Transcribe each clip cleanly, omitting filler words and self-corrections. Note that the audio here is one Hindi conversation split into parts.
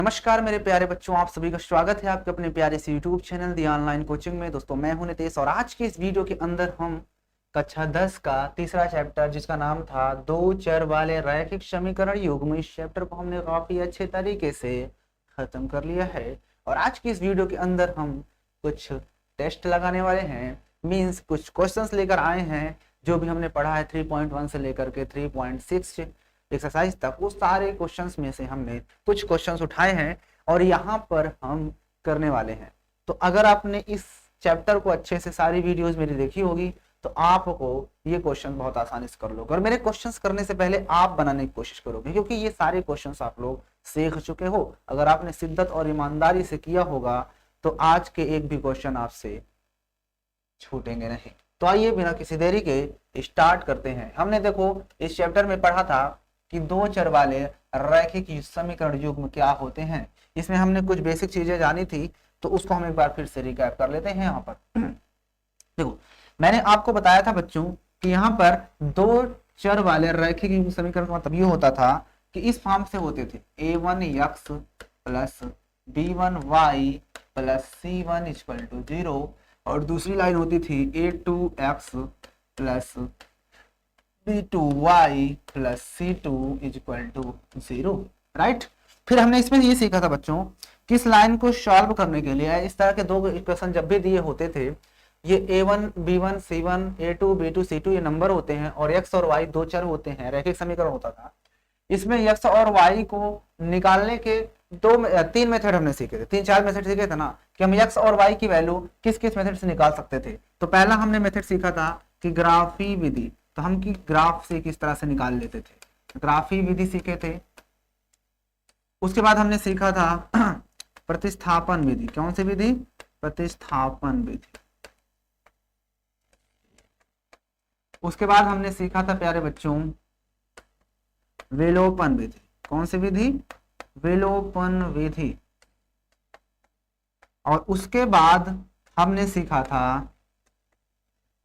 नमस्कार मेरे प्यारे बच्चों, आप सभी का स्वागत है आपके अपने प्यारे से YouTube चैनल दी ऑनलाइन कोचिंग में। दोस्तों मैं हूं नितेश और आज के इस वीडियो के अंदर हम कक्षा 10 का तीसरा चैप्टर जिसका नाम था दो चर वाले रैखिक समीकरण युग्म, इस चैप्टर को हमने काफी अच्छे तरीके से खत्म कर लिया है। और आज की इस वीडियो के अंदर हम कुछ टेस्ट लगाने वाले हैं, मीन्स कुछ क्वेश्चंस लेकर आए हैं जो भी हमने पढ़ा है 3.1 से लेकर के 3.6 एक्सरसाइज तक। वो सारे क्वेश्चंस में से हमने कुछ क्वेश्चंस उठाए हैं और यहाँ पर हम करने वाले हैं। तो अगर आपने इस चैप्टर को अच्छे से सारी वीडियोस मेरी देखी होगी तो आपको ये क्वेश्चन बहुत आसानी से कर लोगे। और मेरे क्वेश्चंस करने से पहले आप बनाने की कोशिश करोगे, क्योंकि ये सारे क्वेश्चंस आप लोग सीख चुके हो। अगर आपने शिद्दत और ईमानदारी से किया होगा तो आज के एक भी क्वेश्चन आपसे छूटेंगे नहीं। तो आइए बिना किसी देरी के स्टार्ट करते हैं। हमने देखो इस चैप्टर में पढ़ा था कि दो चर वाले रैखिक समीकरण युग्म क्या होते हैं। इसमें हमने कुछ बेसिक चीजें जानी थी, तो उसको हम एक बार फिर से रिकैप कर लेते हैं। यहाँ पर देखो, मैंने आपको बताया था बच्चों कि यहाँ पर दो चर वाले रैखिक युग्म समीकरण का मतलब ये होता था कि इस फॉर्म से होते थे a1x plus b1y plus c1 equal to 0, और दूसरी लाइन होती थी a2x plus b2y plus c2 equal to 0, right. फिर हमने इसमें ये सीखा था बच्चों कि इस लाइन को सॉल्व करने के लिए इस तरह के दो इक्वेशन जब भी दिए होते थे, ये a1 b1 c1 a2 b2 c2 ये नंबर होते हैं और x और y दो चर होते हैं, रैखिक समीकरण होता था। इसमें x और y को निकालने के तीन मेथड हमने सीखे थे, 3-4 मेथड सीखे थे ना, कि हम x और y की वैल्यू किस किस मेथड से निकाल सकते थे। तो पहला हमने मेथड सीखा था कि ग्राफी विधि, तो हम की ग्राफ से किस तरह से निकाल लेते थे, ग्राफी विधि सीखे थे। उसके बाद हमने सीखा था प्रतिस्थापन विधि। कौन सी विधि? प्रतिस्थापन विधि। उसके बाद हमने सीखा था प्यारे बच्चों विलोपन विधि। कौन सी विधि? विलोपन विधि। और उसके बाद हमने सीखा था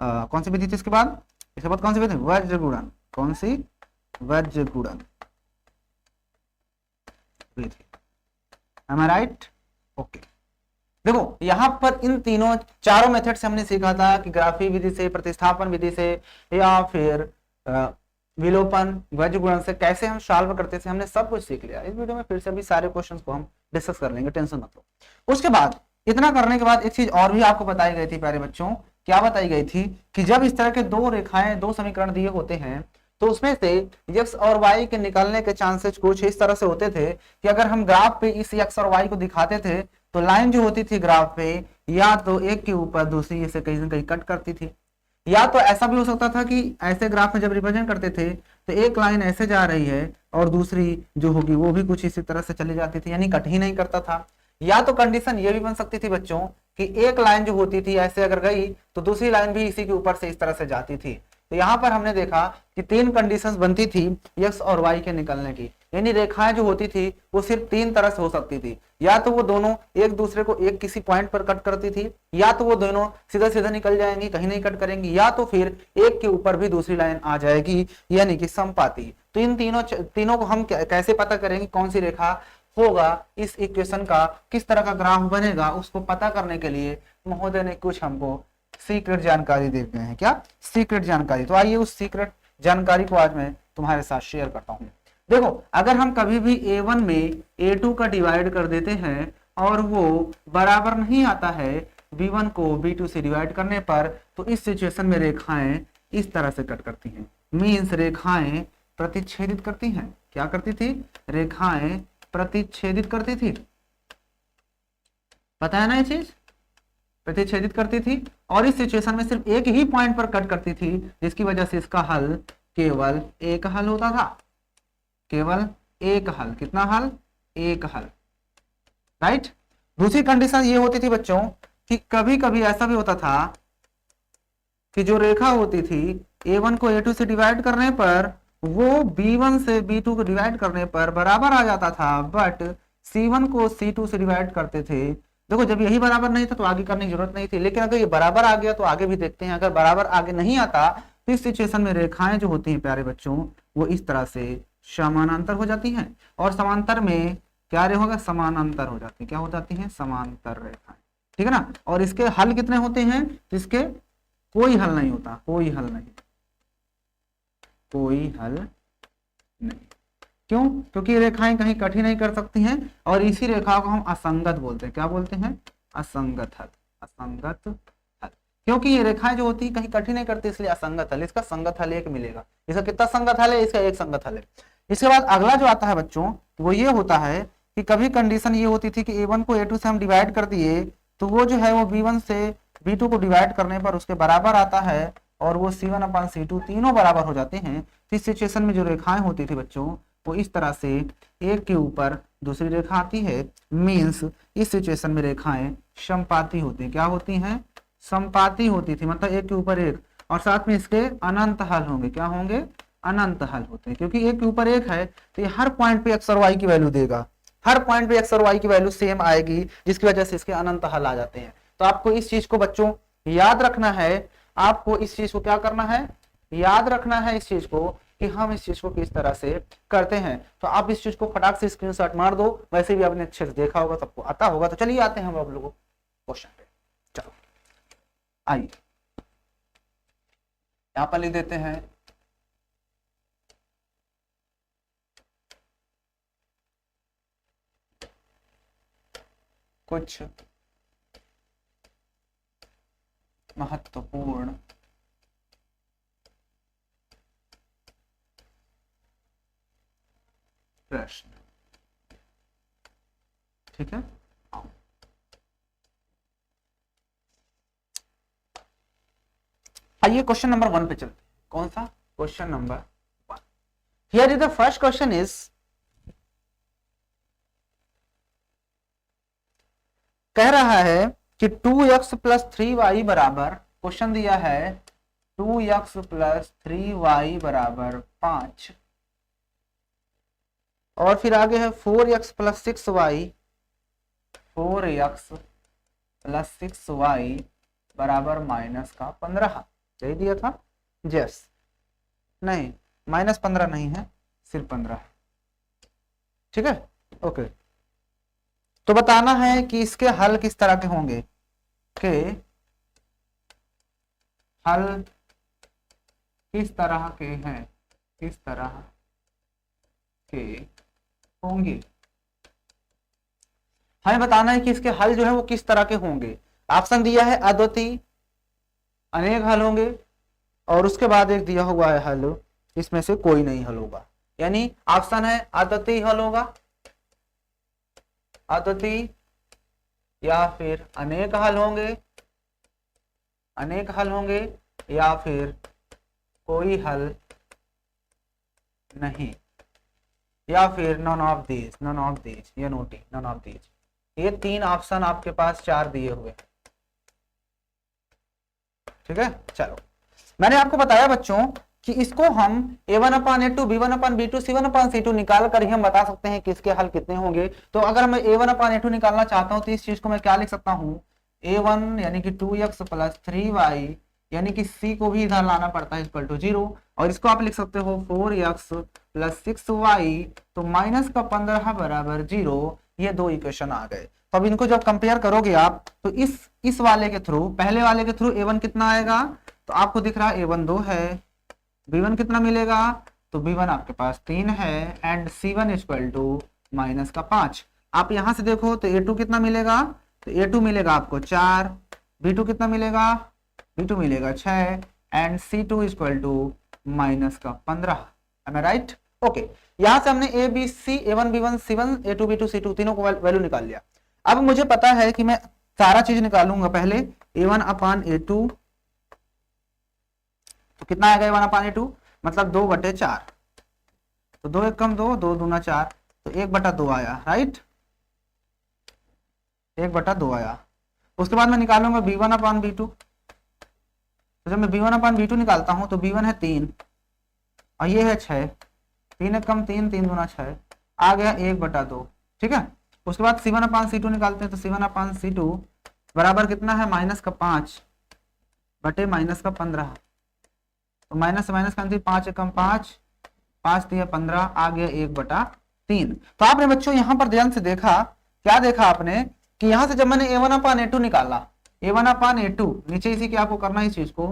कौन सी विधि थी इसके बाद कौन सी विधि? वज्र गुणन। कौन सी? वज्र गुणन विधि। Am I right? ओके। देखो यहां पर इन तीनों चारों मेथड से हमने सीखा था कि ग्राफी विधि से, प्रतिस्थापन विधि से या फिर विलोपन वज्र गुणन से कैसे हम सॉल्व करते थे, हमने सब कुछ सीख लिया। इस वीडियो में फिर से अभी सारे क्वेश्चंस को हम डिस्कस कर लेंगे, टेंशन मत लो। उसके बाद इतना करने के बाद एक चीज और भी आपको बताई गई थी प्यारे बच्चों। क्या बताई गई थी? कि जब इस तरह के दो रेखाएं, दो समीकरण दिए होते हैं तो उसमें से x और y के निकलने के चांसेस कुछ इस तरह से होते थे कि अगर हम ग्राफ पे इस x और y को दिखाते थे तो लाइन जो होती थी ग्राफ पे या तो एक के ऊपर दूसरी से कहीं ना कहीं कट करती थी, या तो ऐसा भी हो सकता था कि ऐसे ग्राफ में जब रिप्रेजेंट करते थे तो एक लाइन ऐसे जा रही है और दूसरी जो होगी वो भी कुछ इसी तरह से चली जाती थी, यानी कट ही नहीं करता था। या तो कंडीशन ये भी बन सकती थी बच्चों कि एक लाइन जो होती थी ऐसे अगर गई तो दूसरी लाइन भी इसी के ऊपर से इस तरह से जाती थी। तो यहाँ पर हमने देखा कि तीन कंडीशंस बनती थी x और y के निकलने की, यानी रेखाएं जो होती थी वो सिर्फ तीन तरह से हो सकती थी। या तो वो दोनों एक दूसरे को एक किसी पॉइंट पर कट करती थी, या तो वो दोनों सीधा सीधा निकल जाएंगी, कहीं नहीं कट करेंगी, या तो फिर एक के ऊपर भी दूसरी लाइन आ जाएगी, यानी कि समपाती। तो इन तीनों को हम कैसे पता करेंगे कौन सी रेखा होगा, इस इक्वेशन का किस तरह का ग्राफ बनेगा, उसको पता करने के लिए महोदय ने कुछ हमको सीक्रेट जानकारी दे गए हैं। क्या? सीक्रेट जानकारी। तो आइए उस सीक्रेट जानकारी को आज मैं तुम्हारे साथ शेयर करता हूं। देखो अगर हम कभी भी a1 में a2 का डिवाइड कर देते हैं और वो बराबर नहीं आता है b1 को b2 से डिवाइड करने पर, तो इस सिचुएशन में रेखाएं इस तरह से कट करती हैं, मीन्स रेखाएं प्रतिच्छेदित करती हैं। क्या करती थी? रेखाएं प्रतिच्छेदित करती थी। पता है ना ये चीज? प्रतिच्छेदित करती थी और इस सिचुएशन में सिर्फ एक ही पॉइंट पर कट करती थी, जिसकी वजह से इसका हल केवल एक हल होता था। केवल एक हल। कितना हल? एक हल, राइट। दूसरी कंडीशन ये होती थी बच्चों कि कभी कभी ऐसा भी होता था कि जो रेखा होती थी a1 को a2 से डिवाइड करने पर वो b1 से b2 को डिवाइड करने पर बराबर आ जाता था, बट c1 को c2 से डिवाइड करते थे। देखो जब यही बराबर नहीं था तो आगे करने की जरूरत नहीं थी, लेकिन अगर ये बराबर आ गया तो आगे भी देखते हैं। अगर बराबर आगे नहीं आता तो इस सिचुएशन में रेखाएं जो होती हैं प्यारे बच्चों वो इस तरह से समानांतर हो जाती हैं, और समांतर में क्या रे होगा, समानांतर हो जाती है। क्या हो जाती है, समांतर रेखाएं, ठीक है ना। और इसके हल कितने होते हैं, तो इसके कोई हल नहीं होता, कोई हल नहीं, कोई हल नहीं। क्यों, क्योंकि रेखाएं कहीं कठिन नहीं कर सकती हैं, और इसी रेखा को हम असंगत बोलते हैं। क्या बोलते हैं, असंगत हल, असंगत हल। क्योंकि ये रेखाएं जो होती है कहीं कठिन नहीं करती, इसलिए असंगत हल। इसका संगत हल एक मिलेगा। इसका कितना संगत हल है, इसका एक संगत हल है। इसके बाद अगला जो आता है बच्चों, वो ये होता है कि कभी कंडीशन ये होती थी कि a1 को a2 से हम डिवाइड कर दिए, तो वो जो है वो b1 से b2 को डिवाइड करने पर उसके बराबर आता है, और वो c1 अपॉन c2 तीनों बराबर हो जाते हैं। इस सिचुएशन में जो रेखाएं होती थी बच्चों, वो इस तरह से एक के ऊपर दूसरी रेखा आती है। मीन्स इस सिचुएशन में रेखाएं समपाती होती हैं। क्या होती हैं, समपाती होती थी, मतलब एक के ऊपर एक, और साथ में इसके अनंत हल होंगे। क्या होंगे, अनंत हल होते हैं। क्योंकि एक के ऊपर एक है तो ये हर पॉइंट पे एक्स और वाई की वैल्यू देगा, हर पॉइंट पे एक्स और वाई की वैल्यू सेम आएगी, जिसकी वजह से इसके अनंत हल आ जाते हैं। तो आपको इस चीज को बच्चों याद रखना है, आपको इस चीज को क्या करना है, याद रखना है इस चीज को, कि हम इस चीज को किस तरह से करते हैं। तो आप इस चीज को फटाक से स्क्रीनशॉट मार दो, वैसे भी आपने अच्छे से देखा होगा, सबको आता होगा। तो चलिए आते हैं हम आप लोगों क्वेश्चन पे। चलो आइए यहां पर लिख देते हैं, कुछ महत्वपूर्ण प्रश्न, ठीक है। आइए क्वेश्चन नंबर 1 पे चलते हैं। कौन सा, question number 1। Here is the first question is, कह रहा है कि 2x प्लस 3y बराबर, क्वेश्चन दिया है 2x प्लस 3y बराबर 5, और फिर आगे है 4x plus 6y, 4x plus 6y बराबर माइनस का 15। यही दिया था, यस, नहीं माइनस 15 नहीं है, सिर्फ 15, ठीक है, ओके। तो बताना है कि इसके हल किस तरह के होंगे, के हल किस तरह के हैं, किस तरह के होंगे। हमें बताना है कि इसके हल जो है वो किस तरह के होंगे। ऑप्शन दिया है अद्वितीय, अनेक हल होंगे, और उसके बाद एक दिया हुआ है हल, इसमें से कोई नहीं हल होगा। यानी ऑप्शन है अद्वितीय हल होगा, अद्वितीय, या फिर अनेक हल होंगे, अनेक हल होंगे, या फिर कोई हल नहीं, या फिर none of these, none of these, ये नोटी, नॉन ऑफ दीज। ये तीन ऑप्शन आपके पास 4 दिए हुए, ठीक है। चलो मैंने आपको बताया बच्चों कि इसको हम a1 अपान a2, b1 अपान b2, c1 अपान c2 निकाल कर ही हम बता सकते हैं कि इसके हल कितने होंगे। तो अगर मैं a1 अपान a2 निकालना चाहता हूं तो इस चीज को मैं क्या लिख सकता हूं, a1 यानी कि 2x प्लस 3y, यानी कि c को भी इधर लाना पड़ता है इक्वल टू 0, और इसको आप लिख सकते हो 4x प्लस 6y, तो माइनस का 15 बराबर 0। ये दो इक्वेशन आ गए। तो अब इनको जब कंपेयर करोगे आप, तो इस वाले के थ्रू, पहले वाले के थ्रू a1 कितना आएगा, तो आपको दिख रहा है a1 2 है, b1 कितना मिलेगा, तो b1 आपके पास 3 है, and c1 equal to minus का 5। आप यहां से देखो तो a2 कितना मिलेगा, तो a2 मिलेगा आपको 4, b2 कितना मिलेगा, b2 मिलेगा 6, and c2 equal to minus का 15। एम आई राइट, ओके। यहां से हमने a b c, a1 b1 c1, a2 b2 c2 तीनों को वैल्यू निकाल लिया। अब मुझे पता है कि मैं सारा चीज निकालूंगा। पहले a1 अपान a2, तो कितना आएगा a1 अपान a2, मतलब 2/4, तो 2 एक कम 2, 2 दूना 4, तो 1/2 आया, राइट, 1/2 आया। उसके बाद मैं निकालूंगा b1 अपान b2, तो जब मैं b1 अपान b2 निकालता हूं तो b1 है 3 और ये है 6, 3 एक कम 3, 3 दूना 6, आ गया 1/2, ठीक है। उसके बाद c1 अपान c2 निकालते हैं, तो c1 अपान c2 बराबर कितना है, माइनस का 5 बटे माइनस का 15, तो माइनस से माइनस कैंसिल, 5 एकम 5, 5 दिया 15, आ गया 1/2। 3। तो आपने बच्चों यहां पर ध्यान से देखा, क्या देखा आपने कि यहां से जब मैंने a1/a2 निकाला, a1/a2 नीचे इसी के आपको करना है इस चीज को,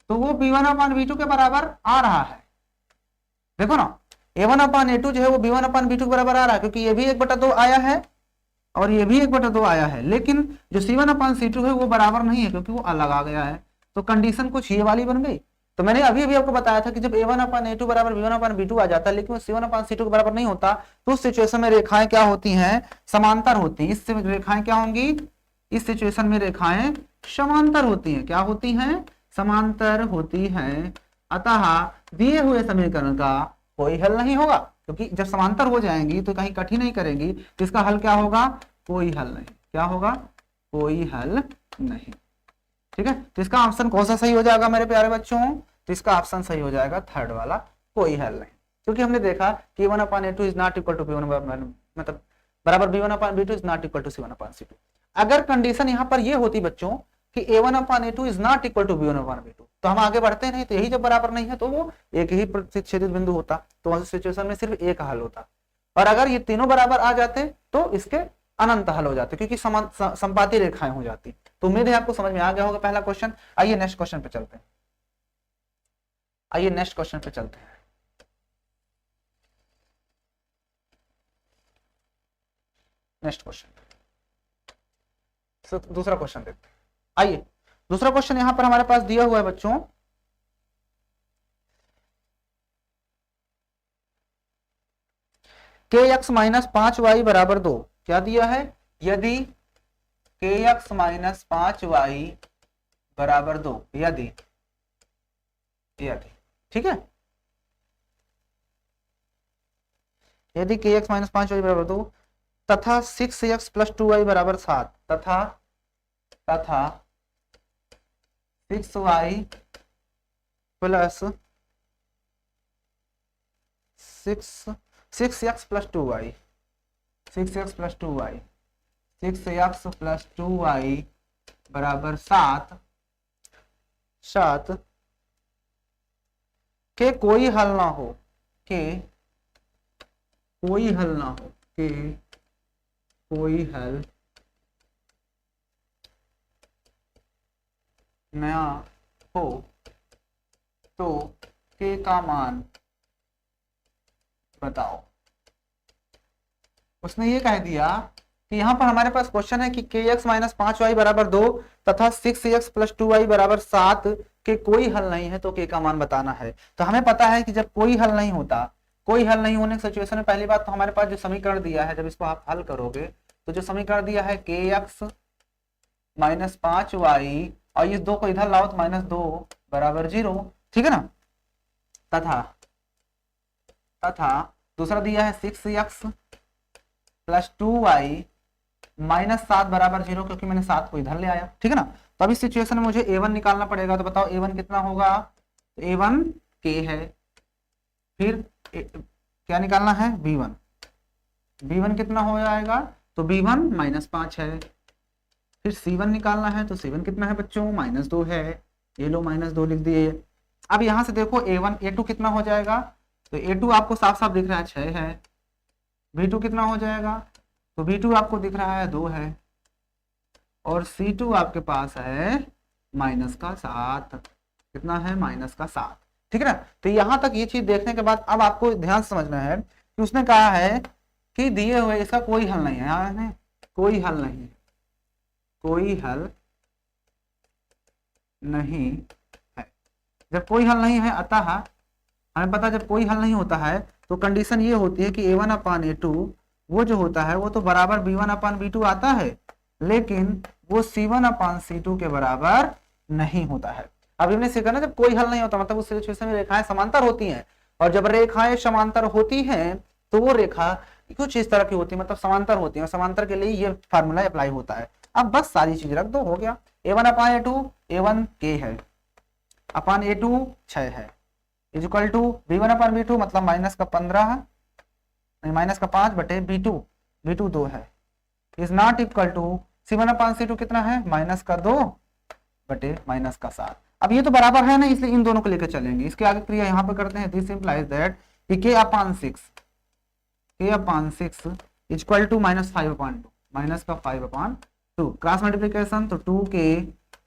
तो वो b1/b2 के बराबर आ रहा है। देखो ना, a1/a2 जो है वो b1/b2 के बराबर आ रहा है, क्योंकि ये भी 1/2 आया है और ये भी 1/2 आया है, लेकिन जो c1/c2 है वो बराबर नहीं है क्योंकि वो अलग आ गया है। तो कंडीशन कुछ ये वाली बन गई। तो मैंने अभी अभी आपको बताया था कि जब a1/a2 बराबर b1/b2 आ जाता है, लेकिन वो c1/c2 के बराबर नहीं होता, तो उस सिचुएशन में रेखाएं क्या होती हैं, समांतर होती हैं। इससे रेखाएं क्या होंगी, इस सिचुएशन में रेखाएं समांतर होती हैं। क्या होती हैं, समांतर होती हैं। अतः दिए हुए समीकरण का कोई हल नहीं होगा, क्योंकि जब समांतर हो जाएंगी तो कहीं कठिन नहीं करेंगी, तो इसका हल क्या होगा, कोई हल नहीं। क्या होगा, कोई हल नहीं। ठीक है, तो इसका ऑप्शन कौन सा सही हो जाएगा मेरे प्यारे बच्चों, तो इसका ऑप्शन सही हो जाएगा थर्ड वाला, कोई हल नहीं। क्योंकि हमने देखा कि a1/a2 is not equal to b1, मतलब बराबर b1/b2 is not equal to c1/c2। अगर कंडीशन यहाँ पर ये होती बच्चों कि a1/a2 is not equal to b1/b2, तो हम आगे बढ़ते नहीं, तो यही जब बराबर नहीं है तो वो एक ही प्रतिच्छेदित बिंदु होता, तो उस सिचुएशन में सिर्फ एक हल होता। और अगर ये तीनों बराबर आ जाते तो इसके अनंत हल हो जाते, क्योंकि संपाती रेखाएं हो जाती। तो उम्मीद है आपको समझ में आ गया होगा पहला क्वेश्चन। आइए नेक्स्ट क्वेश्चन पे चलते हैं, आइए नेक्स्ट क्वेश्चन पे चलते हैं। नेक्स्ट क्वेश्चन, दूसरा क्वेश्चन देखते हैं। आइए दूसरा क्वेश्चन यहां पर हमारे पास दिया हुआ है बच्चों, kx माइनस 5y बराबर 2। क्या दिया है, यदि kx माइनस 5y बराबर 2, यदि ठीक है, यदि kx माइनस 5y बराबर 2 तथा 6x प्लस 2y बराबर 7, तथा 6y plus 6x plus 2y 6x plus 2y 6x plus 2y बराबर 7 के कोई हल ना हो, के कोई हल ना हो, के कोई हल नया हो, तो के का मान बताओ। उसने ये कह दिया कि यहां पर हमारे पास क्वेश्चन है कि kx माइनस 5y बराबर 2 तथा 6x प्लस 2y बराबर 7 के कोई हल नहीं है, तो के का मान बताना है। तो हमें पता है कि जब कोई हल नहीं होता, कोई हल नहीं होने की सिचुएशन में पहली बात तो हमारे पास जो समीकरण दिया है, जब इसको आप हल करोगे तो जो समीकरण दिया है kx माइनस 5y, और इस 2 को इधर लाओ तो माइनस 2 बराबर 0, ठीक है ना। तथा दूसरा दिया है 6x प्लस 2y माइनस 7 बराबर 0, क्योंकि मैंने 7 को इधर ले आया, ठीक है ना। तो अब इस सिचुएशन में मुझे a1 निकालना पड़ेगा। तो बताओ a1 कितना होगा, तो a1 k है। फिर क्या निकालना है, b1, b1 कितना हो जाएगा, तो b1 माइनस 5 है। फिर c1 निकालना है, तो c1 कितना है बच्चों, माइनस 2 है। ये लो माइनस 2 लिख दिए। अब यहां से देखो a2 कितना हो जाएगा, तो a2 आपको साफ साफ दिख रहा है 6 है। b2 कितना हो जाएगा, तो b2 आपको दिख रहा है 2 है। और c2 आपके पास है माइनस का 7, कितना है, माइनस का 7, ठीक है ना। तो यहां तक ये चीज देखने के बाद अब आपको ध्यान समझना है कि उसने कहा है कि दिए हुए इसका कोई हल नहीं है, यहाँ कोई हल नहीं है, कोई हल नहीं है। जब कोई हल नहीं है, अतः हमें पता जब कोई हल नहीं होता है तो कंडीशन ये होती है कि a1/a2 वो जो होता है वो तो बराबर b1/b2 आता है, लेकिन वो c1/c2 के बराबर नहीं होता है। अब हमने सीखा ना, जब कोई हल नहीं होता मतलब उस सिचुएशन में रेखाएं समांतर होती हैं, और जब रेखाएं समांतर होती हैं तो वो रेखा कुछ इस तरह की होती है, मतलब समांतर होती है, और समांतर के लिए ये फार्मूला अप्लाई होता है। अब बस सारी चीज रख दो, हो गया। a1/a2 a1 k है, अपन a2 6 है, इज इक्वल टू b1/b2 मतलब माइनस का 15 नहीं माइनस का 5 बटे b2 2 है, is not equal to c1/c2 कितना है, माइनस का 2 बटे माइनस का 7। अब ये तो बराबर है ना, इसलिए इन दोनों को लेकर चलेंगे। इसके आगे क्रिया यहाँ पे करते हैं, दिस इंप्लाइज दैट कि k/6 के अपान 6 इक्वल टू -5/2, माइनस का 5/2। क्रॉस मल्टीप्लीकेशन तो 2 के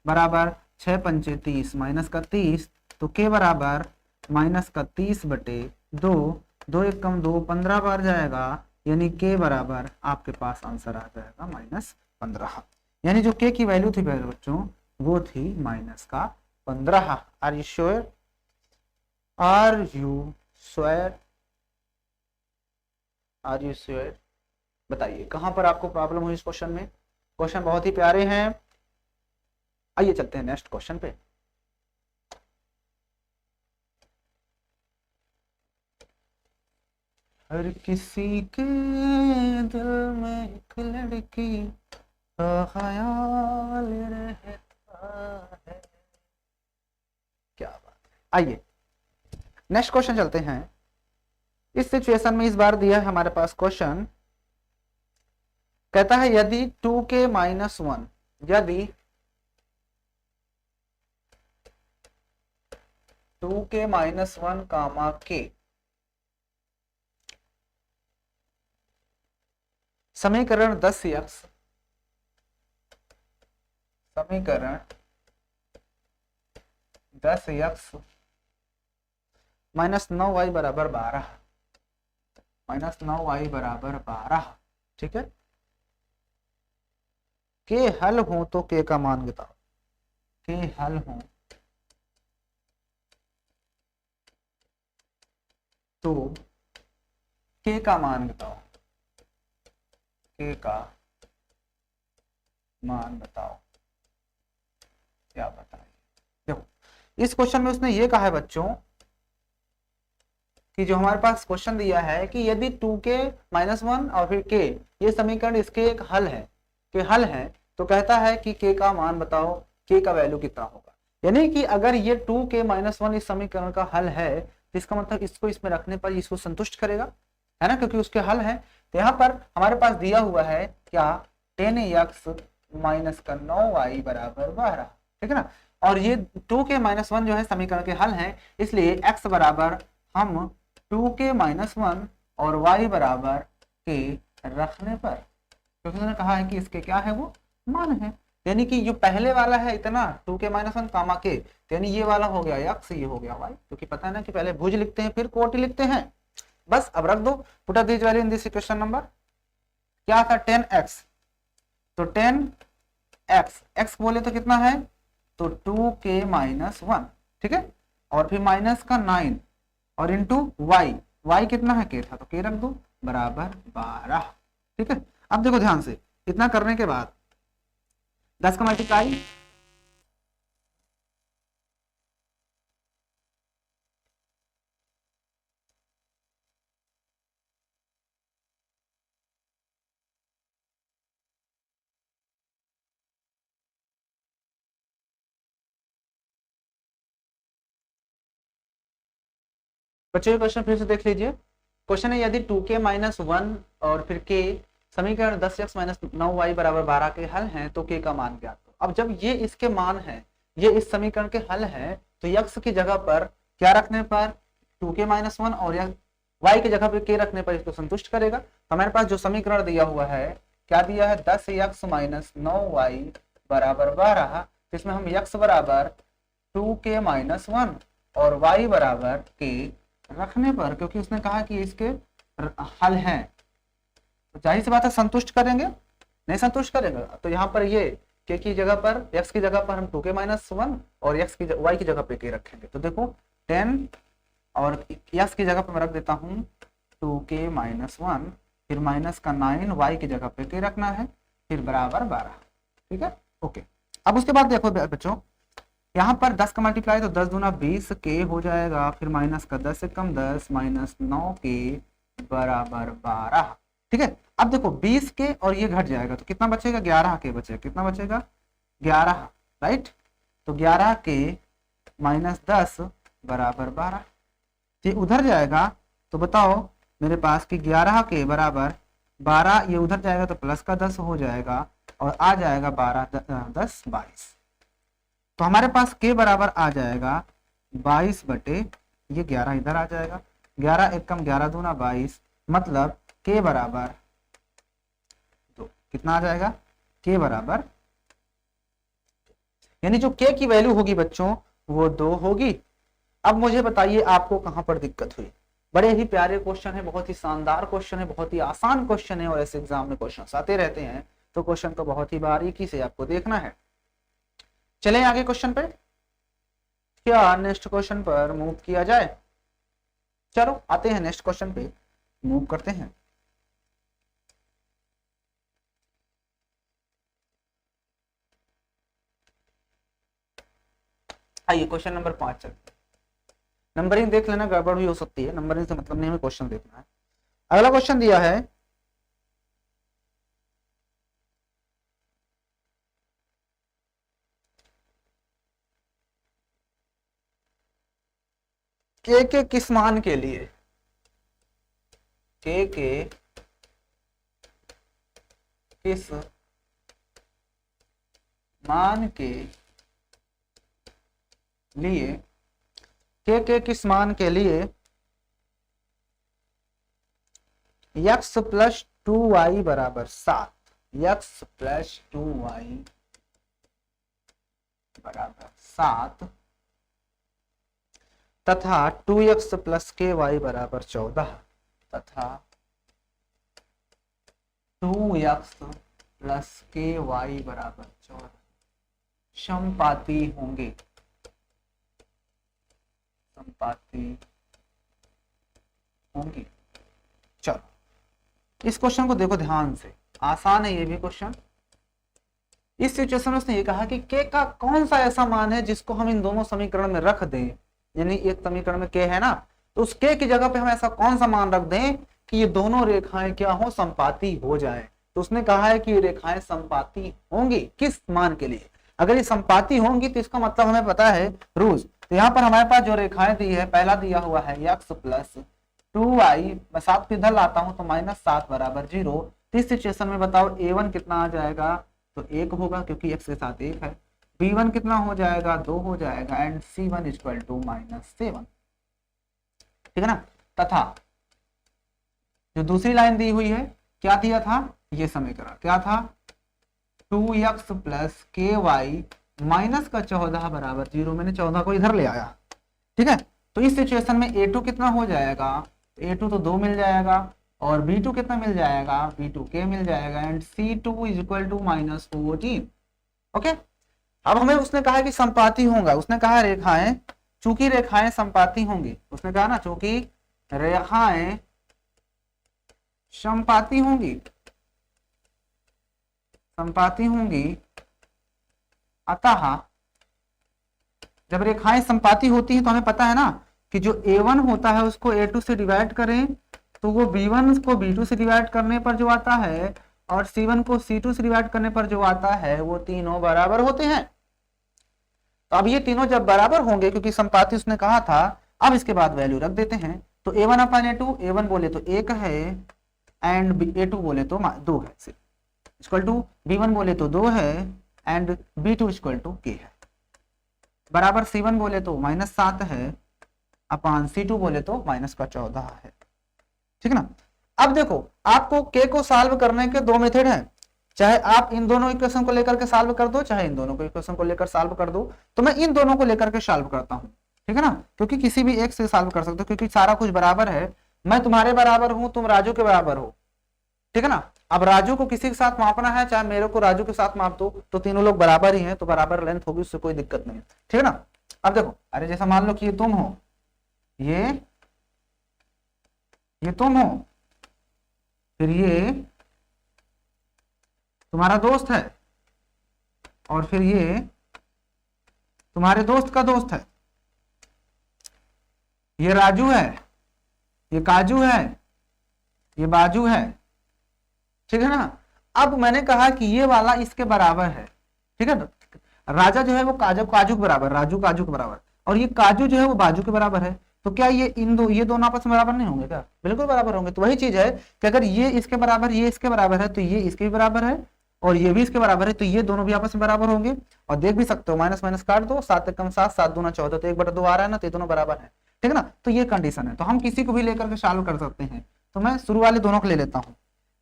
बराबर 6 पंचे 30 माइनस का 30, तो के बराबर माइनस का 30/2, 2 एक कम 2, 15 बार जाएगा, यानी के बराबर आपके पास आंसर आ जाएगा -15। यानी जो के की वैल्यू थी पहले बच्चों वो थी -15। Are you sure? Are you sure? Are you sure? बताइए कहां पर आपको प्रॉब्लम हुई इस क्वेश्चन में। क्वेश्चन बहुत ही प्यारे हैं। आइए चलते हैं नेक्स्ट क्वेश्चन पे। हर किसी के दिल में एक लड़की का ख्याल रहता है। क्या बात है। आइए नेक्स्ट क्वेश्चन चलते हैं। इस सिचुएशन में इस बार दिया है हमारे पास क्वेश्चन, कहता है यदि 2k - 1, यदि 2k - 1 कामा k समीकरण 10x, समीकरण 10x -9y बराबर 12, -9y बराबर 12, ठीक है। के हल हो तो के का मान बताओ, के हल हो तो के का मान बताओ, के का मान बताओ, क्या बताइए। देखो इस क्वेश्चन में उसने ये कहा है बच्चों कि जो हमारे पास क्वेश्चन दिया है कि यदि 2k - 1 और फिर k ये समीकरण इसके एक हल है, के हल है, तो कहता है कि k का मान बताओ, k का वैल्यू कितना होगा। यानी कि अगर ये 2k - 1 इस समीकरण का हल है तो इसका मतलब इसको इसमें रखने पर इसको संतुष्ट करेगा, है ना, क्योंकि उसके हल है। तो यहाँ पर हमारे पास दिया हुआ है क्या, 10x माइनस का 9y बराबर 12, ठीक है ना। और ये 2k - 1 जो है समीकरण के हल है, इसलिए x बराबर हम 2k - 1 और y बराबर k रखने पर, क्योंकि उन्होंने कहा है कि इसके क्या है वो मान है। यानी कि जो पहले वाला है इतना 2k - 1 कामा k, यानी ये वाला हो गया x, ये हो गया y, क्योंकि पता है ना कि पहले भुज लिखते हैं फिर कोटि लिखते हैं। बस अब रख दो, put this value in this equation number. क्या था 10x, तो 10x x बोले तो कितना है, तो 2k - 1, ठीक है, और फिर माइनस का 9 और इंटू y कितना है, k था तो k रख दो बराबर 12, ठीक है। अब देखो ध्यान से, इतना करने के बाद 10 का मल्टीप्लाई, बच्चों ये क्वेश्चन फिर से देख लीजिए। क्वेश्चन है यदि 2k - 1 और फिर k समीकरण 10x - 9y बराबर 12 के हल हैं तो k का मान ज्ञात करो। अब जब ये इसके मान है, ये इस समीकरण के हल है, तो x की जगह पर क्या रखने पर 2k - 1 और y की जगह पर k रखने पर इसको संतुष्ट करेगा। हमारे पास जो समीकरण दिया हुआ है, क्या दिया है, 10x - 9y बराबर 12, इसमें हम x बराबर 2k - 1 और y बराबर k रखने पर, क्योंकि उसने कहा कि इसके हल हैं, तो जाहिर सी बात है संतुष्ट करेंगे, नहीं संतुष्ट करेंगे तो यहाँ पर ये k की जगह पर, x की जगह पर हम 2k - 1 और y की जगह पे k रखेंगे। तो देखो 10 और x की जगह पर मैं रख देता हूँ 2k - 1, फिर माइनस का 9 y की जगह पे k रखना है, फिर बराबर 12, ठीक है, ओके। अब उसके बाद देखो बच्चों, यहाँ पर 10 का मल्टीप्लाई तो 10 दूना 20 के हो जाएगा, फिर माइनस का 10 से कम 10 माइनस 9 के बराबर 12, ठीक है। अब देखो 20 के और ये घट जाएगा तो कितना बचेगा, 11 के बचेगा, कितना बचेगा 11, राइट। तो 11 के माइनस 10 बराबर 12, ये उधर जाएगा तो बताओ मेरे पास कि 11 के बराबर 12, ये उधर जाएगा तो प्लस का 10 हो जाएगा और आ जाएगा 12 10 22, तो हमारे पास k बराबर आ जाएगा 22 बटे ये 11 इधर आ जाएगा, 11 एक कम 11 दूना 22, मतलब के बराबर 2, कितना आ जाएगा के बराबर, यानी जो के की वैल्यू होगी बच्चों वो 2 होगी। अब मुझे बताइए आपको कहां पर दिक्कत हुई। बड़े ही प्यारे क्वेश्चन है, बहुत ही शानदार क्वेश्चन है, बहुत ही आसान क्वेश्चन है और ऐसे एग्जाम में क्वेश्चन आते रहते हैं, तो क्वेश्चन को बहुत ही बारीकी से आपको देखना है। चले आगे क्वेश्चन पे, क्या नेक्स्ट क्वेश्चन पर मूव किया जाए? चलो आते हैं नेक्स्ट क्वेश्चन पे, मूव करते हैं। आइए क्वेश्चन नंबर 5 चलते हैं। नंबरिंग देख लेना, गड़बड़ भी हो सकती है, नंबरिंग से मतलब नहीं, हमें क्वेश्चन देखना है। अगला क्वेश्चन दिया है के किस मान के लिए, के किस मान के लिए, के किस मान के लिए x प्लस 2y बराबर 7, x प्लस 2y बराबर 7 तथा 2x प्लस के वाई बराबर 14 तथा 2x प्लस के वाई बराबर 14 समपाती होंगे, समपाती होंगी। चलो इस क्वेश्चन को देखो ध्यान से, आसान है ये भी क्वेश्चन। इस सिचुएशन में उसने ये कहा कि के का कौन सा ऐसा मान है जिसको हम इन दोनों समीकरण में रख दें, यानी एक समीकरण में के है ना, तो उस के की जगह पे हम ऐसा कौन सा मान रख दें कि ये दोनों रेखाएं क्या हो, समपाती हो जाए। तो उसने कहा है कि ये रेखाएं समपाती होंगी, किस मान के लिए? अगर ये समपाती होंगी तो इसका मतलब हमें पता है रूल्स। तो यहाँ पर हमारे पास जो रेखाएं दी है, पहला दिया हुआ है x प्लस 2y, मैं 7 को इधर लाता हूं तो -7 बराबर 0। तो इस सिचुएशन में बताओ a1 कितना आ जाएगा, तो 1 होगा क्योंकि x के साथ 1 है। b1 कितना हो जाएगा, 2 हो जाएगा, एंड c1 इक्वल टू -7, ठीक है ना। तथा जो दूसरी लाइन दी हुई है, क्या दिया था, ये समीकरण क्या था, 2x प्लस के वाई माइनस का 14 बराबर 0, मैंने 14 को इधर ले आया, ठीक है। तो इस सिचुएशन में a2 कितना हो जाएगा, a2 तो 2 मिल जाएगा, और b2 कितना मिल जाएगा, b2 k मिल जाएगा, and c2 is equal to -14। Okay, अब हमें उसने कहा कि संपाती होगा, उसने कहा रेखाएं, चूंकि रेखाएं संपाती होंगी, उसने कहा ना चूंकि रेखाएं संपाती होंगी, संपाती होंगी, अतः जब रेखाएं संपाती होती हैं तो हमें पता है ना कि जो a1 होता है उसको a2 से डिवाइड करें तो वो b1 को b2 से डिवाइड करने पर जो आता है और c1 को c2 से डिवाइड करने पर जो आता है वो तीनों बराबर होते हैं। तो अब ये तीनों जब बराबर होंगे, क्योंकि संपाती उसने कहा था, अब इसके बाद वैल्यू रख देते हैं। तो a1 अपन a2, a1 बोले तो 1 है एंड a2 बोले तो 2 है, इक्वल टू b1 बोले तो 2 है and b2 equal to k है, बराबर c1 बोले तो -7 है अपान c2 बोले तो -14 है, ठीक है ना। अब देखो आपको k को सॉल्व करने के दो मेथड हैं, चाहे आप इन दोनों इक्वेशन को लेकर के सॉल्व कर दो, चाहे इन दोनों को इक्वेशन को लेकर सॉल्व कर दो। तो मैं इन दोनों को लेकर के सॉल्व करता हूं, ठीक है ना, क्योंकि किसी भी एक से सॉल्व कर सकते हो, क्योंकि सारा कुछ बराबर है। मैं तुम्हारे बराबर हूं, तुम राजू के बराबर हो, ठीक है ना। अब राजू को किसी के साथ मापना है, चाहे मेरे को राजू के साथ माप दो, तो तीनों लोग बराबर ही हैं, तो बराबर लेंथ होगी, उससे कोई दिक्कत नहीं है, ठीक है ना। अब देखो, अरे जैसा मान लो कि ये तुम हो, ये तुम हो, फिर ये तुम्हारा दोस्त है, और फिर ये तुम्हारे दोस्त का दोस्त है, ये राजू है, ये काजू है, ये बाजू है, ठीक है ना। अब मैंने कहा कि ये वाला इसके बराबर है, ठीक है ना। राजा जो है वो काजू के बराबर, राजू काजू के बराबर, और ये काजू जो है वो बाजू के बराबर है। तो क्या ये ये दोनों आपस में बराबर नहीं होंगे क्या? बिल्कुल बराबर होंगे। तो वही चीज है कि अगर ये इसके बराबर, ये इसके बराबर है, तो ये इसके भी बराबर है, और ये भी इसके बराबर है, तो ये दोनों भी आपस में बराबर होंगे। और देख भी सकते हो, माइनस माइनस काट दो, 7 कम 7, 7 दूना 14, तो 1/2 आ रहा है ना, तो ये दोनों बराबर है, ठीक है ना। तो ये कंडीशन है, तो हम किसी को भी लेकर के सॉल्व कर सकते हैं। तो मैं शुरू वाले दोनों को ले लेता हूँ,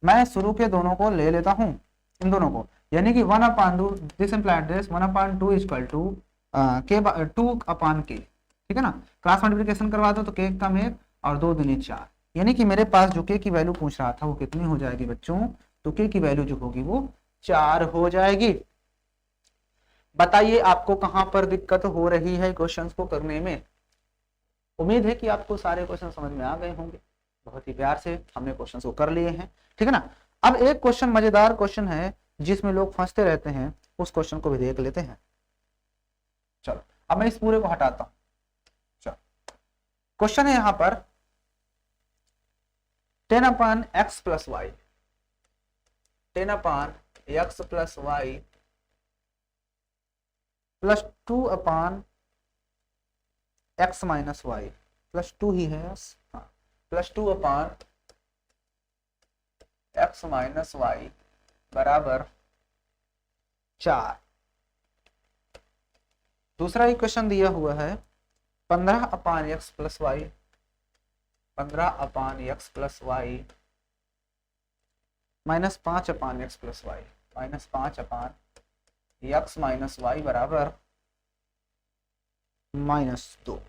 मैं शुरू के दोनों को ले लेता हूँ, इन दोनों को, यानी कि 1/2 this implied this 1/2 equal to K 2/k, ठीक है ना। क्रॉस मल्टीप्लिकेशन करवा दो तो k का 1 और 2 दूनी 4, यानी कि मेरे पास जो k की वैल्यू पूछ रहा था वो कितनी हो जाएगी बच्चों, तो k की वैल्यू जो होगी वो 4 हो जाएगी। बताइए आपको कहां पर दिक्कत हो रही है क्वेश्चंस को करने में। उम्मीद है कि आपको सारे क्वेश्चन समझ में आ गए होंगे, बहुत ही प्यार से हमने क्वेश्चन को कर लिए हैं, ठीक है ना। अब एक क्वेश्चन मजेदार क्वेश्चन है जिसमें लोग फंसते रहते हैं, उस क्वेश्चन को भी देख लेते हैं। चलो अब मैं इस पूरे को हटाता हूं। चलो क्वेश्चन है यहां पर 10/x + y, 10/x + y + 2/x - y +2 ही है, हाँ, +2/x - y बराबर 4। दूसरा इक्वेशन दिया हुआ है 15/x + y, 15/x + y -5/x + y, -5/x - y बराबर -2।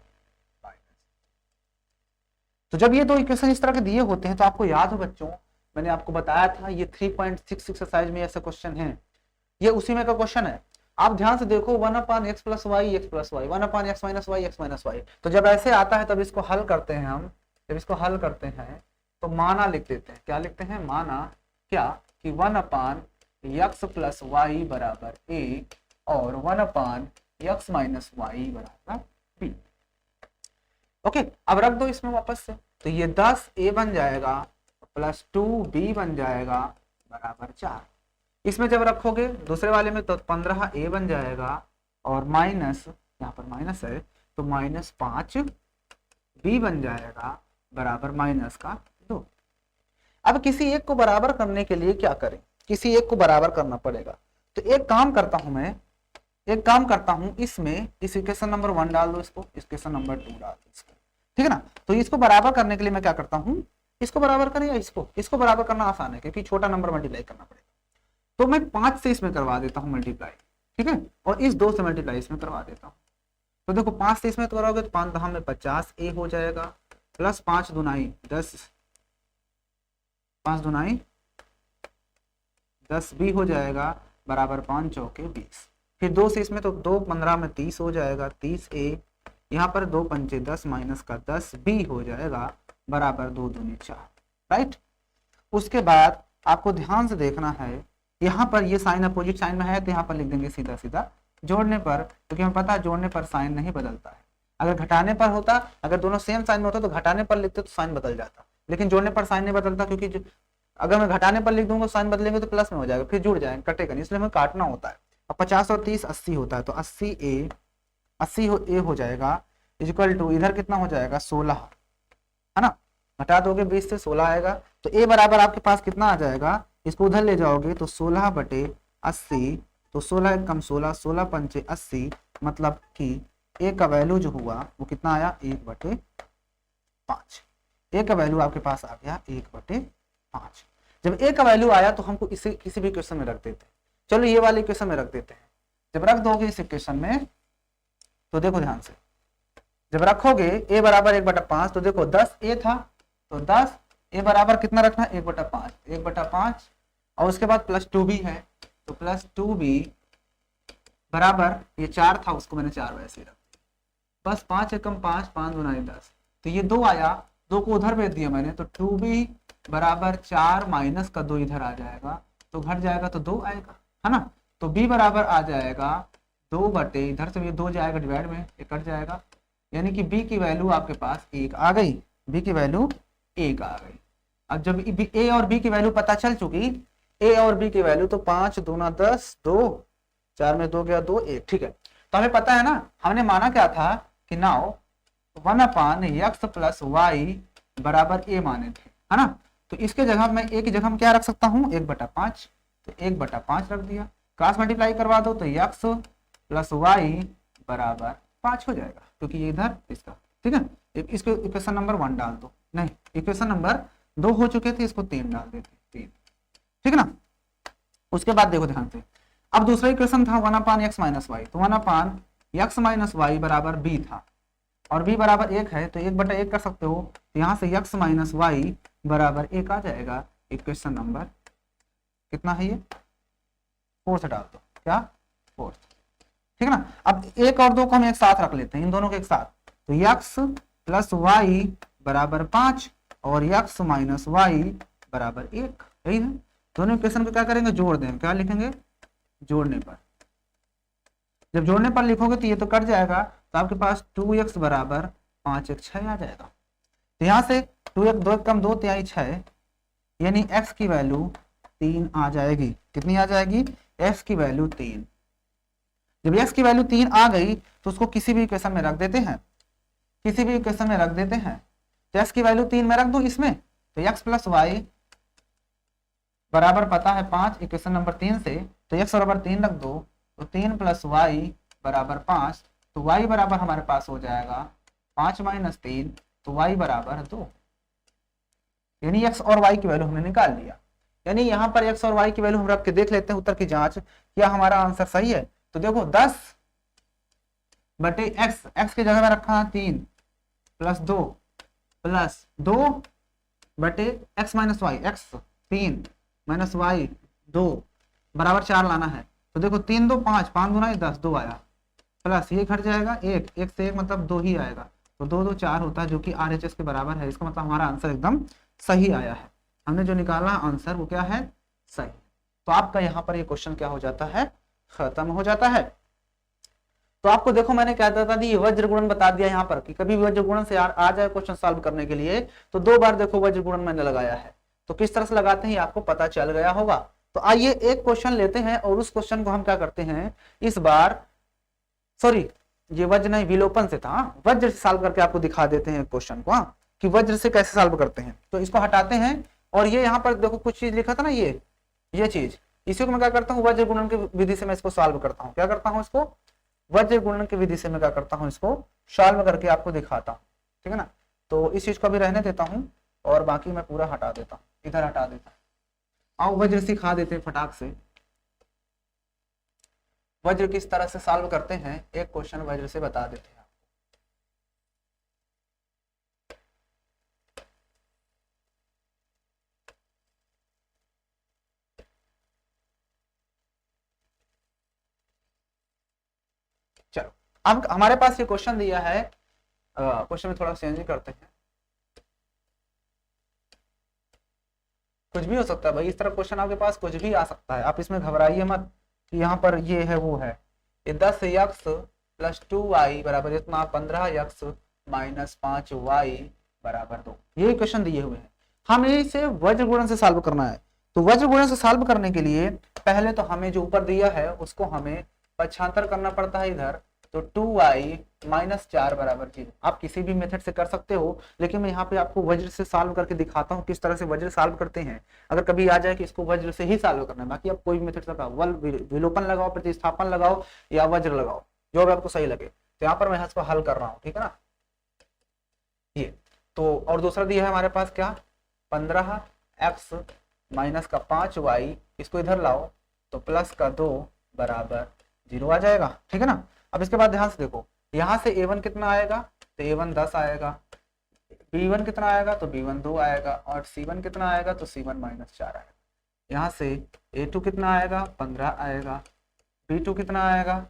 तो जब ये दो इक्वेशन इस तरह के दिए होते हैं तो आपको याद हो बच्चों, मैंने आपको बताया था ये 3.6 एक्सरसाइज में ऐसे क्वेश्चन है, ये उसी में का क्वेश्चन है। आप ध्यान से देखो 1/x + y x + y 1/x - y x - y, तो जब ऐसे आता है तब इसको हल करते हैं हम, जब इसको हल करते हैं तो माना लिख देते हैं। क्या लिखते हैं? माना क्या कि 1/x + y बराबर a और 1/x - y बराबर b। ओके, अब रख दो इसमें वापस से, तो ये 10a बन जाएगा प्लस 2b बन जाएगा बराबर 4। इसमें जब रखोगे दूसरे वाले में तो 15a बन जाएगा और माइनस, यहाँ पर माइनस है तो -5b बन जाएगा बराबर -2। अब किसी एक को बराबर करने के लिए क्या करें? किसी एक को बराबर करना पड़ेगा, तो एक काम करता हूं मैं, एक काम करता हूं, इसमें इस इक्वेशन नंबर 1 डाल दो, इसको इक्वेशन नंबर 2 डाल दो इसको, ठीक है ना। तो इसको बराबर करने के लिए मैं क्या करता हूं, इसको बराबर करें या इसको बराबर करना आसान है क्योंकि छोटा नंबर मल्टीप्लाई करना पड़ेगा। तो मैं 5 से इसमें करवा देता हूं मल्टीप्लाई, ठीक है, और इस 2 से मल्टीप्लाई इसमें करवा देता हूं। तो देखो 5 से इसमें करोगे तो 5 10 में 50a हो जाएगा प्लस 5 दूनाई 10, 5 दूनाई 10b हो जाएगा बराबर 5 चौके 20। फिर 2 से इसमें तो 2 15 में 30 हो जाएगा 30a, यहाँ पर 2 पंचे 10 माइनस का 10b हो जाएगा बराबर 2 दूनी 4, राइट। उसके बाद आपको ध्यान से देखना है, यहाँ पर ये साइन अपोजिट साइन में है तो यहाँ पर लिख देंगे सीधा सीधा जोड़ने पर, क्योंकि हमें पता है जोड़ने पर साइन नहीं बदलता है। अगर घटाने पर होता, अगर दोनों सेम साइन में होता तो घटाने पर लिखते तो साइन बदल जाता, लेकिन जोड़ने पर साइन नहीं बदलता, क्योंकि अगर मैं घटाने पर लिख दूंगा साइन बदलेंगे तो प्लस में हो जाएगा, फिर जुड़ जाएंगे, कटेगा नहीं, इसलिए हमें काटना होता है। अब 50 और 30 80 होता है, तो 80a हो जाएगा इक्वल टू, इधर कितना हो जाएगा 16, है ना, घटा दोगे 20 से 16 आएगा, तो a बराबर आपके पास कितना आ जाएगा, इसको उधर ले जाओगे तो 16/80, तो 16 एकम 16, 16 पंचे 80, मतलब कि a का वैल्यू जो हुआ वो कितना आया 1/5। a का वैल्यू आपके पास आ गया 1/5। जब a का वैल्यू आया तो हमको इसे किसी भी इक्वेशन में रख देते हैं। चलो ये वाले इक्वेशन में रख देते हैं। जब रख दोगे इस इक्वेशन में तो देखो ध्यान से, जब रखोगे a बराबर 1/5, तो देखो 10a था तो 10a बराबर कितना रखना है 1/5, और उसके बाद प्लस 2b है तो प्लस 2b बराबर, ये 4 था उसको मैंने 4 वैसे रख दिया, बस 5 एकम 5, 5 दूनी 10, तो ये 2 आया, 2 को उधर भेज दिया मैंने, तो 2b बराबर 4 माइनस का 2 इधर आ जाएगा तो घट जाएगा तो 2 आएगा, है ना। तो b बराबर आ जाएगा 2 बटे, इधर से ये 2 जाएगा डिवाइड में, ये कट जाएगा, यानी कि b की वैल्यू आपके पास 1 आ गई, b की वैल्यू 1 आ गई। अब जब a और b की वैल्यू पता चल चुकी, a और b की वैल्यू, तो 5 दूना 10, 2 4 में 2 गया 2 1, ठीक है। तो हमें पता है ना, हमने माना क्या था कि नाउ 1/x + y बराबर a माने थे, है ना। तो इसके जगह मैं a की जगह में क्या रख सकता हूँ 1/5, तो 1/5 रख दिया, क्रॉस मल्टीप्लाई करवा दो तो x + y बराबर 5 हो जाएगा, क्योंकि ये इधर इसका, ठीक है। इसको इक्वेशन नंबर 1 डाल दो, नहीं इक्वेशन नंबर 2 हो चुके थे, इसको 3 डाल देते, 3, ठीक है ना। उसके बाद देखो ध्यान से, अब दूसरा इक्वेशन था 1/x माइनस वाई, तो 1/x माइनस वाई बराबर b था, और b बराबर 1 है तो 1/1 कर सकते हो, तो यहाँ से x माइनस वाई बराबर 1 आ जाएगा। इक्वेशन नंबर कितना है ये, 4 से डाल दो, क्या 4, ठीक है ना। अब 1 और 2 को हम एक साथ रख लेते हैं, इन दोनों के एक साथ, तो x प्लस वाई बराबर 5 और x माइनस वाई बराबर 1, यही है। दोनों इक्वेशन को क्या करेंगे, जोड़ देंगे, क्या लिखेंगे, जोड़ने पर, जब जोड़ने पर लिखोगे तो ये तो कट जाएगा, तो आपके पास 2x बराबर 5x 6 आ जाएगा। तो यहाँ से 2x 2 कम 2 तिहाई 6, यानी x की वैल्यू 3 आ जाएगी। कितनी आ जाएगी, x की वैल्यू 3। जब x की वैल्यू 3 आ गई तो उसको किसी भी इक्वेशन में रख देते हैं, किसी भी इक्वेशन में रख देते हैं। तो x की वैल्यू 3 में रख दो इसमें, तो x प्लस वाई बराबर पता है 5 इक्वेशन नंबर 3 से, तो x बराबर 3 रख दो, तो 3 प्लस वाई बराबर 5, तो y बराबर हमारे पास हो जाएगा 5 माइनस 3, तो y बराबर 2, यानी x और y की वैल्यू हमने निकाल लिया। यानी यहाँ पर x और y की वैल्यू हम रख के देख लेते हैं उत्तर की जांच, क्या हमारा आंसर सही है। तो देखो 10/x, x की जगह में रखा 3 plus 2 plus 2/x minus Y, x 3 minus Y 2 बराबर 4 लाना है। तो देखो 3 2 5, 5 दूना 10, 2 आया, प्लस ये घट जाएगा 1, 1 से 1 मतलब 2 ही आएगा, तो 2 2 4 होता है, जो कि RHS के बराबर है। इसका मतलब हमारा आंसर एकदम सही आया है, हमने जो निकाला आंसर वो क्या है, सही। तो आपका यहाँ पर ये क्वेश्चन क्या हो जाता है, खत्म हो जाता है। तो आपको देखो मैंने क्या बता दी, वज्र गुणन बता दिया यहाँ पर कि कभी वज्र गुणन से आ जाए क्वेश्चन सॉल्व करने के लिए, तो 2 बार देखो वज्र गुणन मैंने लगाया है, तो किस तरह से लगाते हैं आपको पता चल गया होगा। तो आइए एक क्वेश्चन लेते हैं और उस क्वेश्चन को हम क्या करते हैं इस बार, सॉरी ये वज्र नहीं विलोपन से था, वज्र से सॉल्व करके आपको दिखा देते हैं क्वेश्चन को, कि वज्र से कैसे सॉल्व करते हैं। तो इसको हटाते हैं, और ये यहाँ पर देखो कुछ चीज लिखा था ना, ये चीज, इसी को मैं क्या करता हूँ वज्र गुणन की विधि से मैं इसको सॉल्व करता हूँ। क्या करता हूँ, इसको वज्र गुणन की विधि से मैं क्या करता हूँ, इसको सॉल्व करके आपको दिखाता हूँ, ठीक है ना। तो इस चीज को भी रहने देता हूँ और बाकी मैं पूरा हटा देता हूँ, इधर हटा देता हूँ। आओ वज्र सिखा देते हैं फटाक से, वज्र किस तरह से सॉल्व करते हैं, एक क्वेश्चन वज्र से बता देते हैं। चलो अब हमारे पास ये क्वेश्चन दिया है, क्वेश्चन में थोड़ा चेंज करते हैं, कुछ भी हो सकता है भाई, इस तरह क्वेश्चन आपके पास कुछ भी आ सकता है, आप इसमें घबराइए मत कि यहाँ पर ये है वो है। ये 10x प्लस 2y बराबर इतना 15x माइनस 5y बराबर 2, ये क्वेश्चन दिए हुए हैं, हमें इसे वज्र गुणन से सॉल्व करना है। तो वज्र गुणन से सॉल्व करने के लिए पहले तो हमें जो ऊपर दिया है उसको हमें पक्षांतर करना पड़ता है इधर, तो 2y माइनस 4 बराबर 0। आप किसी भी मेथड से कर सकते हो, लेकिन मैं यहाँ पे आपको वज्र से सॉल्व करके दिखाता हूँ किस तरह से वज्र सॉल्व करते हैं। अगर कभी आ जाए कि इसको वज्र से ही सॉल्व करना है, बाकी आप कोई भी मेथड लगाओ, विलोपन लगाओ, प्रतिस्थापन लगाओ या वज्र लगाओ, जो भी आपको सही लगे। तो यहाँ पर मैं इसको हल कर रहा हूँ, ठीक है ना। ये तो और दूसरा दिया है हमारे पास क्या, 15x माइनस का 5y, इसको इधर लाओ तो प्लस का 2 बराबर 0 आ जाएगा, ठीक है ना। अब इसके बाद ध्यान से देखो, यहाँ से a1 कितना आएगा, तो a1 10 आएगा, b1 कितना आएगा, तो b1 2 आएगा, और c1 कितना आएगा, तो c1 माइनस 4 आएगा। यहाँ से a2 कितना आएगा, 15 आएगा, b2 कितना आएगा,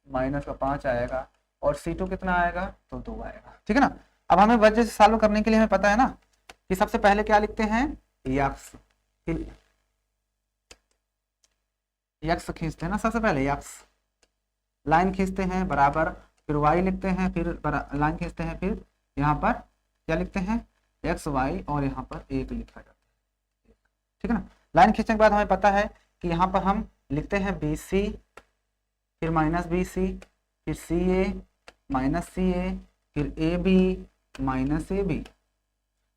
माइनस का 5 आएगा, और c2 कितना आएगा, तो 2 आएगा, ठीक है ना। अब हमें वज्र से सॉल्व करने के लिए हमें पता है ना कि सबसे पहले क्या लिखते हैं, यक्स खींचते हैं ना, सबसे पहले यक्स लाइन खींचते हैं बराबर, फिर y लिखते हैं, फिर लाइन खींचते हैं, फिर यहाँ पर क्या लिखते हैं एक्स वाई, और यहाँ पर 1 लिखा जाता है, ठीक है ना। लाइन खींचने के बाद हमें पता है कि यहाँ पर हम लिखते हैं BC, फिर माइनस BC, फिर CA माइनस CA, फिर AB माइनस AB,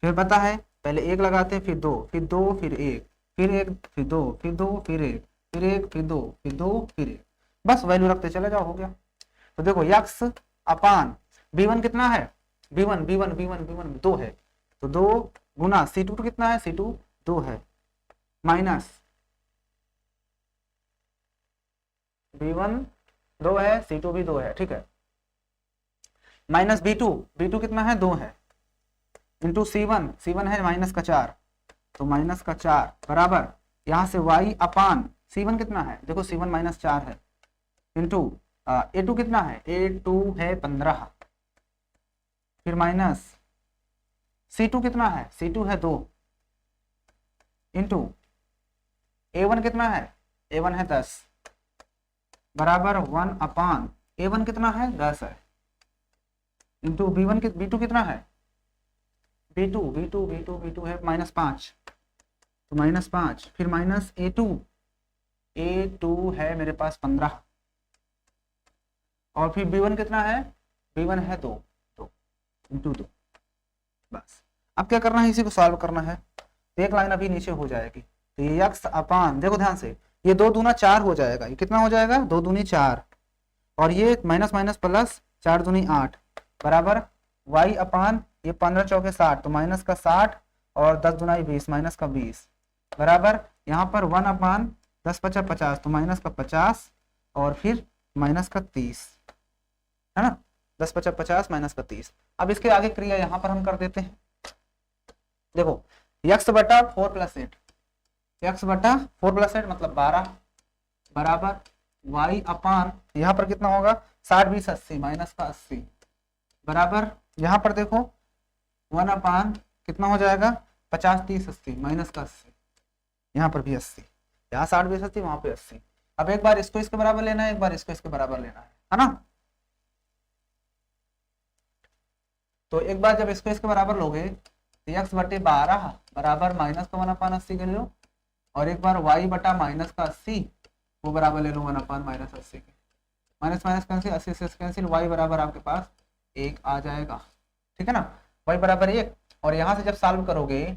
फिर पता है पहले 1 लगाते हैं, फिर 2, फिर 2, फिर 1, फिर 1, फिर 2, फिर 2, फिर 1, फिर 1, फिर 2, फिर 2, फिर 1, बस वैल्यू रखते चले जाओ, हो गया। तो देखो यक्स अपान b1 कितना है, b1 2 है, तो 2 गुना C2 कितना है, C2 2 है, माइनस B1 2 है, C2 भी 2 है, ठीक है, माइनस B2 कितना है, 2 है, इंटू C1 है माइनस का 4, तो माइनस का 4 बराबर यहाँ से y अपान C1 कितना है, देखो C1 माइनस 4 है, इंटू A2 कितना है, A2 है 15, फिर माइनस C2 कितना है, C2 है 2, इंटू A1 कितना है, A1 है 10, बराबर 1 अपान A1 कितना है, 10 है, इंटू B2 कितना है, B2 है माइनस 5, तो माइनस 5, फिर माइनस A2 है मेरे पास 15, और फिर B1 कितना है, B1 है 2 इंटू 2, बस। अब क्या करना है, इसी को सॉल्व करना है, तो एक लाइन अभी नीचे हो जाएगी, तो ये x अपान, देखो ध्यान से, ये 2 दूना 4 हो जाएगा, ये कितना हो जाएगा, 2 दूनी 4, और ये माइनस माइनस प्लस 4 दूनी 8, बराबर y अपान ये 15 चौके 60, तो माइनस का 60 और 10 दुनाई 20, माइनस का 20, बराबर यहाँ पर 1 अपान 10 पचा 50, तो माइनस का 50 और फिर माइनस का 30, है ना, 10 पचा 50 माइनस का 30। अब इसके आगे क्रिया यहाँ पर हम कर देते हैं, देखो x बटा 4 प्लस 8, x बटा 4 प्लस 8 मतलब 12, बराबर y अपान यहाँ पर कितना होगा, 60 20 80, माइनस का 80, बराबर यहाँ पर देखो 1 अपान कितना हो जाएगा, 50 30 80, माइनस का 80, यहाँ पर भी 80, यहाँ 60 20 80, वहां पे 80। अब एक बार इसको इसके बराबर लेना है, एक बार इसको इसके बराबर लेना है ना, तो एक बार जब इसको इसके बराबर लोगे तो x बटे 12 बराबर माइनस का 1 अपान 80 कर लो, और एक बार y बटा माइनस का 80 वो बराबर ले लो 1 अपान माइनस 80 के, माइनस माइनस कैंसिल, 80 से कैंसिल, y बराबर आपके पास 1 आ जाएगा, ठीक है ना, y बराबर 1, और यहाँ से जब सॉल्व करोगे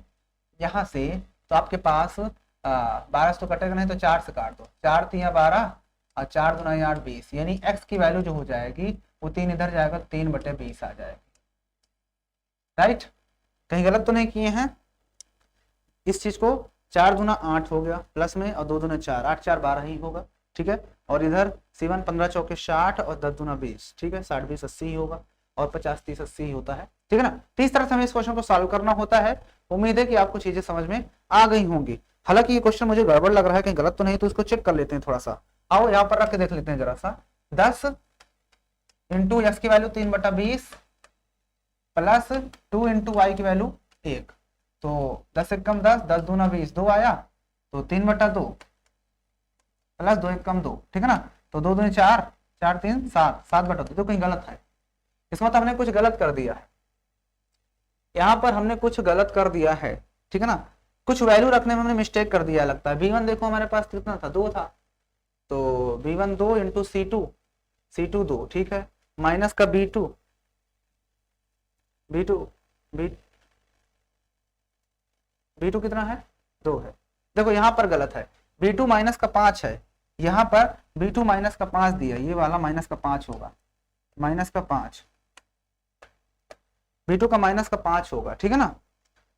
यहाँ से तो आपके पास 12 से तो कटेगा नहीं, तो 4 से काट दो, 4 3 12 और 4 दूना 8 20, यानी x की वैल्यू जो हो जाएगी वो 3 इधर जाएगा, 3 बटे 20 आ जाएगी, राइट, कहीं गलत तो नहीं किए हैं, इस चीज को 4 दूना 8 हो गया प्लस में, और 2 दूना 4, 8 4 12 ही होगा, ठीक है, और इधर C1 15 चौके 60 और 10 दूना 20, ठीक है, 60 20 80 ही होगा, और 50 30 80 ही होता है, ठीक है ना। तो इस तरह से हमें इस क्वेश्चन को सॉल्व करना होता है। उम्मीद है कि आपको चीजें समझ में आ गई होंगी। हालांकि ये क्वेश्चन मुझे गड़बड़ लग रहा है, कहीं गलत तो नहीं, तो इसको चेक कर लेते हैं थोड़ा सा। आओ यहाँ पर रख के देख लेते हैं जरा सा, 10 इंटू एक्स की वैल्यू 3 बटा 20 प्लस 2 इंटू वाई की वैल्यू 1, तो 10 एक कम 10, 10 दूना 20, 2 आया, तो 3 बटा 2 प्लस 2 एक कम 2, ठीक है ना, तो 2 दूनी 4, 4 3 7, 7 बटा 2, तो कहीं गलत है, इसका मतलब हमने कुछ गलत कर दिया है, यहाँ पर हमने कुछ गलत कर दिया है, ठीक है ना, कुछ वैल्यू रखने में हमने मिस्टेक कर दिया लगता है। B1 देखो हमारे पास कितना था, 2 था, तो B1 2 इंटू C2 2, ठीक है, माइनस का B2 कितना है, 2 है। देखो यहाँ पर गलत है, B2 माइनस का 5 है, यहाँ पर B2 माइनस का 5 दिया, ये वाला माइनस का 5 होगा, माइनस का 5, B2 का माइनस का 5 होगा, ठीक है ना,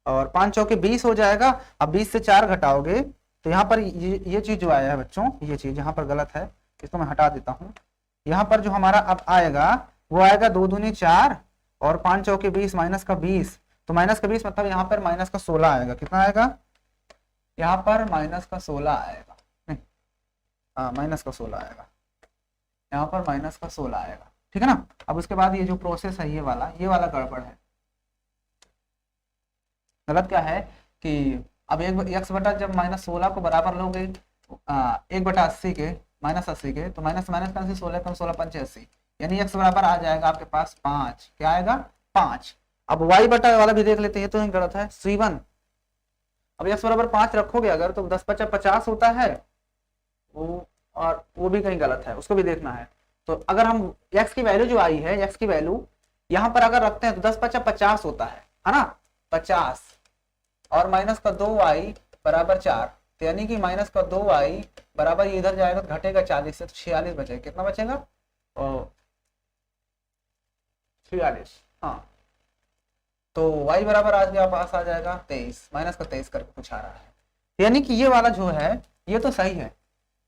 और 5 चौके 20 हो जाएगा। अब 20 से 4 घटाओगे तो यहाँ पर ये चीज जो आया है बच्चों, ये चीज यहाँ पर गलत है, इसको मैं हटा देता हूँ। यहाँ पर जो हमारा अब आएगा वो आएगा 2 दूनी 4 और 5 चौके 20 माइनस का 20, तो माइनस का 20 मतलब यहाँ पर माइनस का 16 आएगा, कितना आएगा, यहाँ पर माइनस का 16 आएगा, नहीं हाँ माइनस का 16 आएगा, यहाँ पर माइनस का 16 आएगा, ठीक है ना। अब उसके बाद ये जो प्रोसेस है ये वाला गड़बड़ है, गलत क्या है कि अब एक एक्स बटा जब माइनस 16 को बराबर लोगे 1 बटा 80 के, माइनस 80 के, तो माइनस माइनस का 16 कम 16 पंचे 80, यानी एक्स बराबर आ जाएगा आपके पास 5, क्या आएगा 5। अब वाई बटा वाला भी देख लेते हैं, ये तो नहीं गलत है, C1, अब एक्स बराबर 5 रखोगे अगर तो 10 पचा 50 होता है वो, और वो भी कहीं गलत है, उसको भी देखना है। तो अगर हम एक्स की वैल्यू जो आई है, एक्स की वैल्यू यहाँ पर अगर रखते हैं तो 10 पचा 50 होता है ना, 50 और माइनस का 2y बराबर 4, तो यानी कि माइनस का 2y बराबर ये इधर जाएगा तो घटेगा 40 से, तो 46 बचेगा, कितना बचेगा 46, हाँ तो y बराबर आज के पास आ जाएगा 23, माइनस का 23 करके कुछ आ रहा है, यानी कि ये वाला जो है ये तो सही है,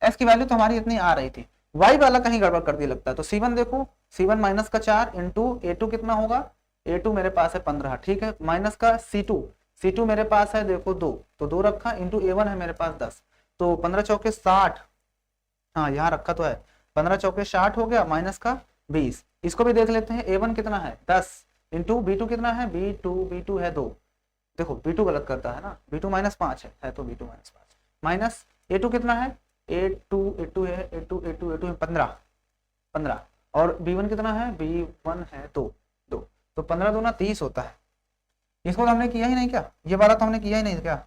s की वैल्यू तो हमारी इतनी आ रही थी, y वाला कहीं गड़बड़ कर दिया लगता है। तो c1 देखो, c1 माइनस का 4 इंटू a2 कितना होगा, a2 मेरे पास है 15, ठीक है, माइनस का c2 मेरे पास है देखो 2, तो 2 रखा, इंटू a1 है मेरे पास 10, तो 15 चौके 60, हाँ यहाँ रखा तो है, 15 चौके 60 हो गया, माइनस का 20, इसको भी देख लेते हैं, a1 कितना है 10, इंटू b2 कितना है, b2 है 2, देखो b2 गलत करता है ना, b2 माइनस 5 है तो b2 माइनस 5, माइनस a2 कितना है, a2 है 15 और b1 कितना है, b1 है 2, तो 15 दूना 30 होता है। इसको तो हमने किया ही नहीं क्या, ये वाला तो हमने किया ही नहीं क्या,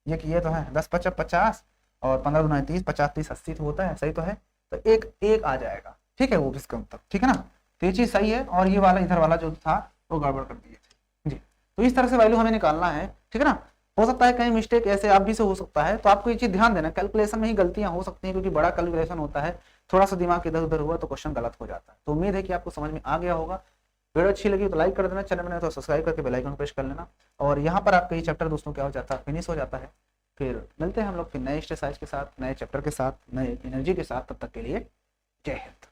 ये किए तो है 10 5 50 और 15 दूना 30, 50 30 80 तो होता है, सही तो है, तो एक आ जाएगा, ठीक है, वो इसका मतलब, ठीक है ना, तो ये चीज सही है, और ये वाला इधर वाला जो था वो गड़बड़ कर दिए थे जी। तो इस तरह से वैल्यू हमें निकालना है, ठीक है ना। हो सकता है कहीं मिस्टेक ऐसे आप भी से हो सकता है, तो आपको ये चीज ध्यान देना, कैलकुलेशन में ही गलतियां हो सकती हैं, क्योंकि बड़ा कैलकुलेशन होता है, थोड़ा सा दिमाग इधर उधर हुआ तो क्वेश्चन गलत हो जाता है। तो उम्मीद है कि आपको समझ में आ गया होगा। वीडियो अच्छी लगी तो लाइक कर देना, चैनल में तो सब्सक्राइब करके बेल आइकन प्रेस कर लेना, और यहाँ पर आपका ये चैप्टर दोस्तों क्या हो जाता है, फिनिश हो जाता है। फिर मिलते हैं हम लोग फिर नए एक्सरसाइज के साथ, नए चैप्टर के साथ, नए एनर्जी के साथ, तब तक के लिए जय हिंद।